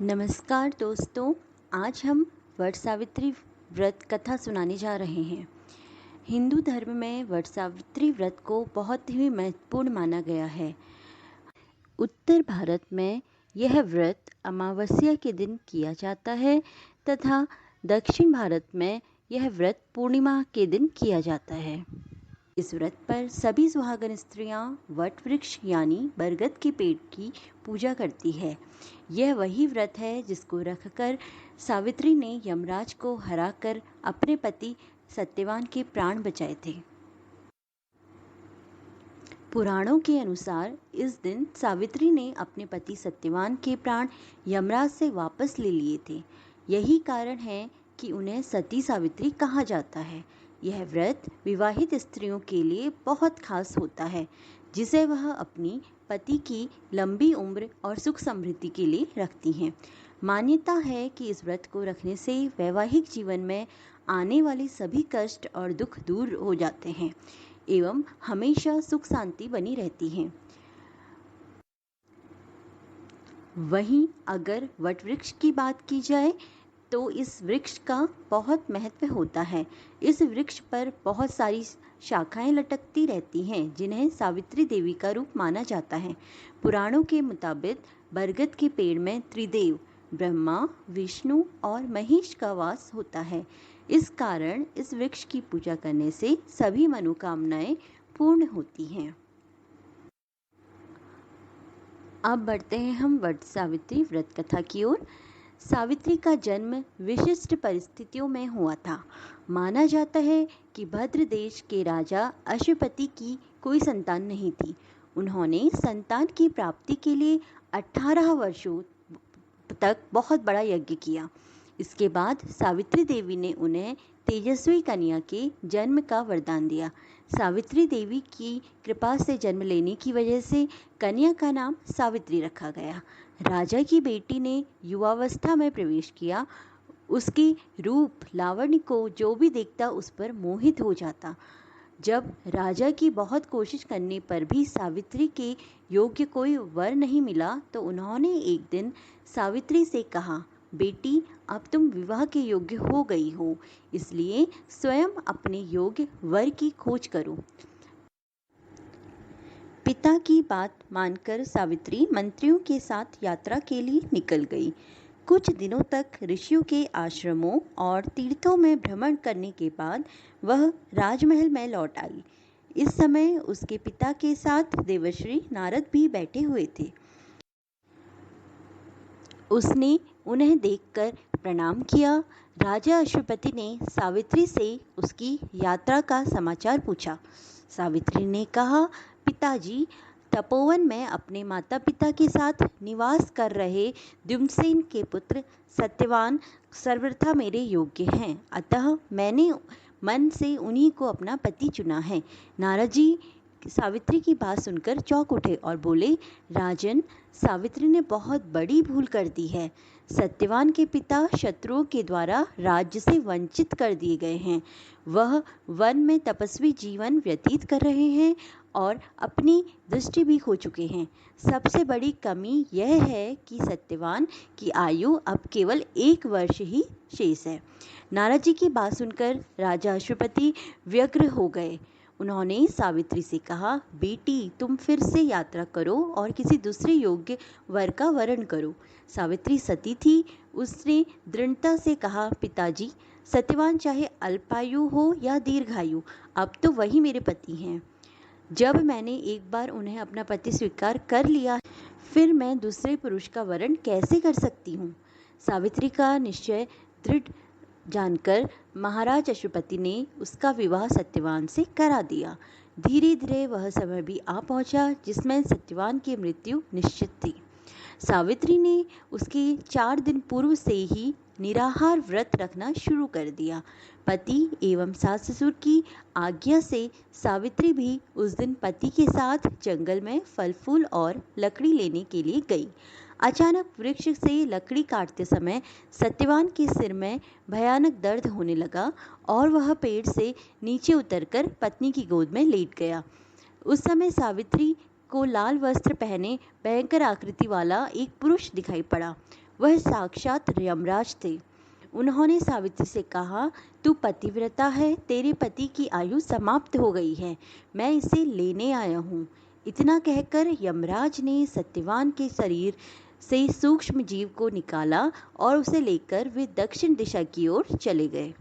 नमस्कार दोस्तों, आज हम वट सावित्री व्रत कथा सुनाने जा रहे हैं। हिंदू धर्म में वट सावित्री व्रत को बहुत ही महत्वपूर्ण माना गया है। उत्तर भारत में यह व्रत अमावस्या के दिन किया जाता है तथा दक्षिण भारत में यह व्रत पूर्णिमा के दिन किया जाता है। इस व्रत पर सभी सुहागन स्त्रियां वट वृक्ष यानी बरगद के पेड़ की पूजा करती है। यह वही व्रत है जिसको रखकर सावित्री ने यमराज को हराकर अपने पति सत्यवान के प्राण बचाए थे। पुराणों के अनुसार इस दिन सावित्री ने अपने पति सत्यवान के प्राण यमराज से वापस ले लिए थे। यही कारण है कि उन्हें सती सावित्री कहा जाता है। यह व्रत विवाहित स्त्रियों के लिए बहुत खास होता है, जिसे वह अपनी पति की लंबी उम्र और सुख समृद्धि के लिए रखती हैं। मान्यता है कि इस व्रत को रखने से वैवाहिक जीवन में आने वाले सभी कष्ट और दुख दूर हो जाते हैं एवं हमेशा सुख शांति बनी रहती है। वहीं अगर वट वृक्ष की बात की जाए तो इस वृक्ष का बहुत महत्व होता है। इस वृक्ष पर बहुत सारी शाखाएं लटकती रहती हैं, जिन्हें सावित्री देवी का रूप माना जाता है। पुराणों के मुताबिक बरगद के पेड़ में त्रिदेव ब्रह्मा, विष्णु और महेश का वास होता है। इस कारण इस वृक्ष की पूजा करने से सभी मनोकामनाएं पूर्ण होती हैं। अब बढ़ते हैं हम वट सावित्री व्रत कथा की ओर। सावित्री का जन्म विशिष्ट परिस्थितियों में हुआ था। माना जाता है कि भद्र देश के राजा अश्वपति की कोई संतान नहीं थी। उन्होंने संतान की प्राप्ति के लिए 18 वर्षों तक बहुत बड़ा यज्ञ किया। इसके बाद सावित्री देवी ने उन्हें तेजस्वी कन्या के जन्म का वरदान दिया। सावित्री देवी की कृपा से जन्म लेने की वजह से कन्या का नाम सावित्री रखा गया। राजा की बेटी ने युवावस्था में प्रवेश किया। उसकी रूप लावण्य को जो भी देखता उस पर मोहित हो जाता। जब राजा की बहुत कोशिश करने पर भी सावित्री के योग्य कोई वर नहीं मिला तो उन्होंने एक दिन सावित्री से कहा, बेटी, अब तुम विवाह के योग्य हो गई हो, इसलिए स्वयं अपने योग्य वर की खोज करो। पिता की बात मानकर सावित्री मंत्रियों के साथ यात्रा के लिए निकल गई। कुछ दिनों तक ऋषियों के आश्रमों और तीर्थों में भ्रमण करने के बाद वह राजमहल में लौट आई। इस समय उसके पिता के साथ देवर्षि नारद भी बैठे हुए थे। उसने उन्हें देखकर प्रणाम किया। राजा अश्वपति ने सावित्री से उसकी यात्रा का समाचार पूछा। सावित्री ने कहा, पिताजी, तपोवन में अपने माता पिता के साथ निवास कर रहे द्युम्नसेन के पुत्र सत्यवान सर्वथा मेरे योग्य हैं, अतः मैंने मन से उन्हीं को अपना पति चुना है। नारद जी सावित्री की बात सुनकर चौंक उठे और बोले, राजन, सावित्री ने बहुत बड़ी भूल कर दी है। सत्यवान के पिता शत्रुओं के द्वारा राज्य से वंचित कर दिए गए हैं। वह वन में तपस्वी जीवन व्यतीत कर रहे हैं और अपनी दृष्टि भी खो चुके हैं। सबसे बड़ी कमी यह है कि सत्यवान की आयु अब केवल 1 वर्ष ही शेष है। नारद जी की बात सुनकर राजा अश्वपति व्यग्र हो गए। उन्होंने सावित्री से कहा, बेटी, तुम फिर से यात्रा करो और किसी दूसरे योग्य वर का वरण करो। सावित्री सती थी। उसने दृढ़ता से कहा, पिताजी, सत्यवान चाहे अल्पायु हो या दीर्घायु, अब तो वही मेरे पति हैं। जब मैंने एक बार उन्हें अपना पति स्वीकार कर लिया, फिर मैं दूसरे पुरुष का वरण कैसे कर सकती हूँ। सावित्री का निश्चय दृढ़ जानकर महाराज अश्वपति ने उसका विवाह सत्यवान से करा दिया। धीरे धीरे वह समय भी आ पहुंचा जिसमें सत्यवान की मृत्यु निश्चित थी। सावित्री ने उसके 4 दिन पूर्व से ही निराहार व्रत रखना शुरू कर दिया। पति एवं सास ससुर की आज्ञा से सावित्री भी उस दिन पति के साथ जंगल में फल फूल और लकड़ी लेने के लिए गई। अचानक वृक्ष से लकड़ी काटते समय सत्यवान के सिर में भयानक दर्द होने लगा और वह पेड़ से नीचे उतरकर पत्नी की गोद में लेट गया। उस समय सावित्री को लाल वस्त्र पहने भयंकर आकृति वाला एक पुरुष दिखाई पड़ा। वह साक्षात यमराज थे। उन्होंने सावित्री से कहा, तू पतिव्रता है, तेरे पति की आयु समाप्त हो गई है, मैं इसे लेने आया हूँ। इतना कहकर यमराज ने सत्यवान के शरीर से सूक्ष्म जीव को निकाला और उसे लेकर वे दक्षिण दिशा की ओर चले गए।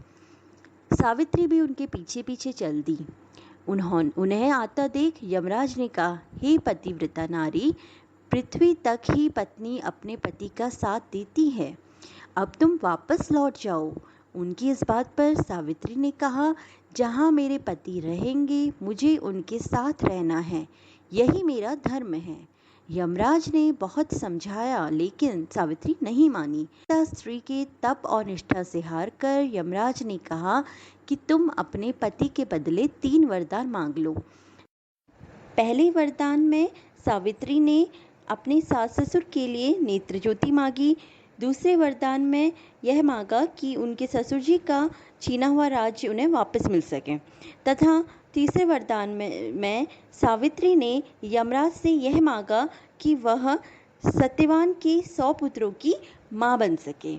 सावित्री भी उनके पीछे पीछे चल दी। उन्हें आता देख यमराज ने कहा, हे पतिव्रता नारी, पृथ्वी तक ही पत्नी अपने पति का साथ देती है, अब तुम वापस लौट जाओ। उनकी इस बात पर सावित्री ने कहा, जहाँ मेरे पति रहेंगे मुझे उनके साथ रहना है, यही मेरा धर्म है। यमराज ने बहुत समझाया लेकिन सावित्री नहीं मानी। स्त्री के तप और निष्ठा से हार कर यमराज ने कहा कि तुम अपने पति के बदले 3 वरदान मांग लो। पहले वरदान में सावित्री ने अपने सास ससुर के लिए नेत्र ज्योति मांगी। दूसरे वरदान में यह मांगा कि उनके ससुर जी का छीना हुआ राज्य उन्हें वापस मिल सके, तथा तीसरे वरदान में सावित्री ने यमराज से यह मांगा कि वह सत्यवान के 100 पुत्रों की मां बन सके।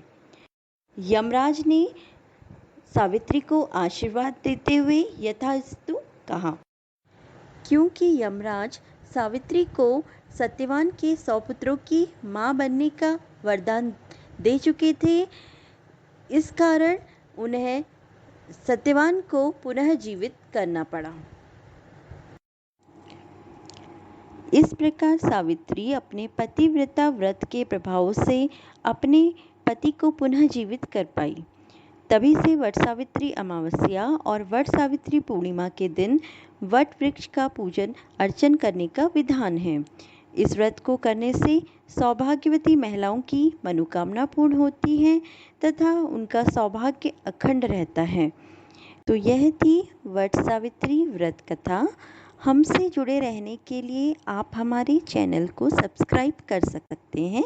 यमराज ने सावित्री को आशीर्वाद देते हुए यथास्तु कहा। क्योंकि यमराज सावित्री को सत्यवान के 100 पुत्रों की मां बनने का वरदान दे चुके थे, इस कारण उन्हें सत्यवान को पुनः जीवित करना पड़ा। इस प्रकार सावित्री अपने पतिव्रता व्रत के प्रभाव से अपने पति को पुनः जीवित कर पाई। तभी से वट सावित्री अमावस्या और वट सावित्री पूर्णिमा के दिन वट वृक्ष का पूजन अर्चन करने का विधान है। इस व्रत को करने से सौभाग्यवती महिलाओं की मनोकामना पूर्ण होती है तथा उनका सौभाग्य अखंड रहता है। तो यह थी वट सावित्री व्रत कथा। हमसे जुड़े रहने के लिए आप हमारे चैनल को सब्सक्राइब कर सकते हैं।